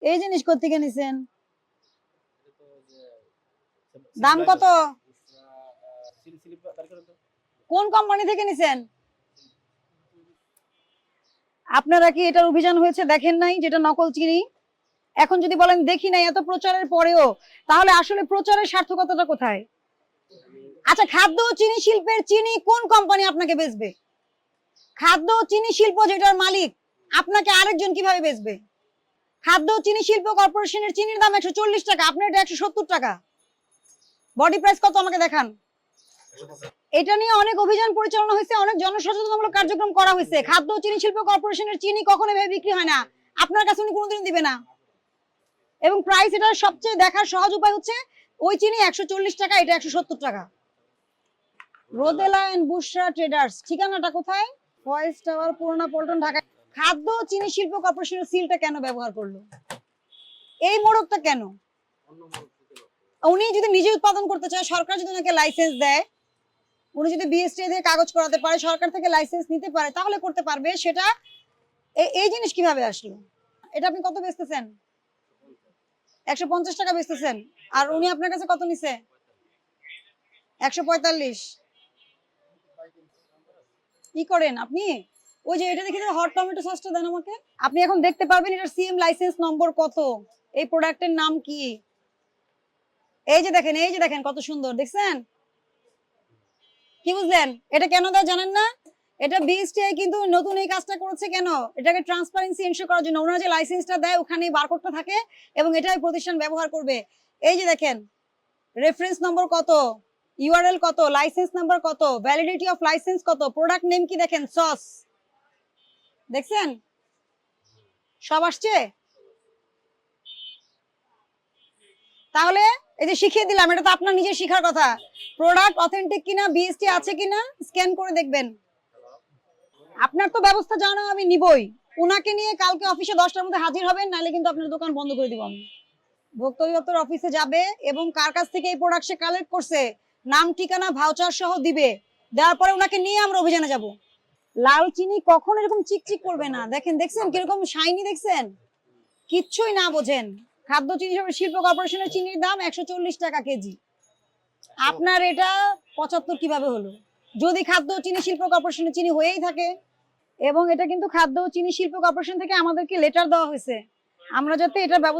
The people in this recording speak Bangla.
এই জিনিস কোত্থেকে নিছেন? দাম কত? কোন কোম্পানি থেকে নিছেন? আপনারা কি এটার অভিযান হয়েছে দেখেন নাই, যেটা নকল চিনি? এখন যদি বলেন দেখি নাই এত প্রচারের পরেও, তাহলে আসলে প্রচারের সার্থকতাটা কোথায়? আচ্ছা, খাদ্য ও চিনি শিল্পের চিনি কোন কোম্পানি আপনাকে বেচবে? খাদ্য ও চিনি শিল্প যেটার মালিক আপনাকে আরেকজন কিভাবে বেচবে? খাদ্য ও চিনি শিল্প কর্পোরেশনের চিনির দাম 140 টাকা, আপনার এটা 170 টাকা। বডি প্রাইস কত আমাকে দেখান। এটা নিয়ে অনেক অভিযান পরিচালনা হয়েছে, অনেক জনসচেতনতামূলক কার্যক্রম করা হয়েছে। খাদ্য ও চিনি শিল্প কর্পোরেশনের চিনি কখনো ভেবে বিক্রি হয় না, আপনার কাছে উনি কোনোদিন দিবে না। এবং প্রাইস এটার সবচেয়ে দেখার সহজ উপায় হচ্ছে ওই চিনি 140 টাকা, এটা 170 টাকা। রোদেলা এন্ড বুশরা ট্রেডার্স, ঠিকানাটা কোথায়? ফয়েজ টাওয়ার, পুরোনো পল্টন, ঢাকা। খাদ্য ও চিনি শিল্প কর্পোরেশনের সিলটা কেন ব্যবহার করলো? এই মোড়কটা কেন? উনি যদি নিজে উৎপাদন করতে চায়, সরকার যদি ওনাকে লাইসেন্স দেয়, উনি যদি বিএসটি দিয়ে কাগজ করাতে পারে, সরকার থেকে লাইসেন্স নিতে পারে, তাহলে করতে পারবে। সেটা এই জিনিস কিভাবে আসলো? এটা আপনি কত বেচতেছেন? 150 টাকা বেচতেছেন। আর উনি আপনার কাছে কত নিছে? 145। কি করেন আপনি? ওই যে এটা দেখে হট টমেটো সসটা দেন আমাকে। আপনি এখন দেখতে পারবেন এটার সিএম লাইসেন্স নম্বর কত, এই প্রোডাক্টের নাম কি। এই যে দেখেন কত সুন্দর, দেখছেন? কি বুঝলেন? এটা কেন দেয় জানেন না? এটা বিএসটিআই কিন্তু নতুন এই কাজটা করেছে কেন? এটাকে ট্রান্সপারেন্সি এনশিওর করার জন্য। ওনারা যে লাইসেন্সটা দেয় ওখানে বারকোডটা থাকে এবং এটাই প্রতিষ্ঠান ব্যবহার করবে। এই যে দেখেন, রেফারেন্স নম্বর কত, ইউআরএল কত, লাইসেন্স নাম্বার কত, ভ্যালিডিটি অফ লাইসেন্স কত, প্রোডাক্ট নেম কি দেখেন, সস। দেখছেন? সব আসছে। তাহলে এই যে শিখিয়ে দিলাম, এটা তো আপনার নিজের শিখার কথা। প্রোডাক্ট অথেন্টিক কিনা, বিএসটি আছে কিনা স্ক্যান করে দেখবেন। আপনার তো ব্যবস্থা জানো আমি নিবই। উনাকে নিয়ে কালকে অফিসে 10টার মধ্যে হাজির হবেন, নাহলে কিন্তু আপনার দোকান বন্ধ করে দিব আমি। ভোক্তা অধিদপ্তর অফিসে যাবে এবং কার কাছ থেকে এই প্রোডাক্ট সে কালেক্ট করছে নাম, ঠিকানা, ভাউচার সহ দিবে। দেওয়ার পরে উনাকে নিয়ে আমরা অভিযানে যাব। লাল চিনি কখন এরকম চিকচিক করবে না, দেখছেন কিরকম শাইনি, দেখছেন? কিচ্ছুই না বোঝেন। খাদ্য চিনি শিল্প কর্পোরেশনের চিনির দাম 140 টাকা কেজি, আপনার এটা 75 কিভাবে হলো? যদি খাদ্য চিনি শিল্প কর্পোরেশনের চিনি হয়েই থাকে। এবং এটা কিন্তু খাদ্য চিনি শিল্প কর্পোরেশন থেকে আমাদেরকে লেটার দেওয়া হয়েছে, আমরা যাতে এটা ব্যবস্থা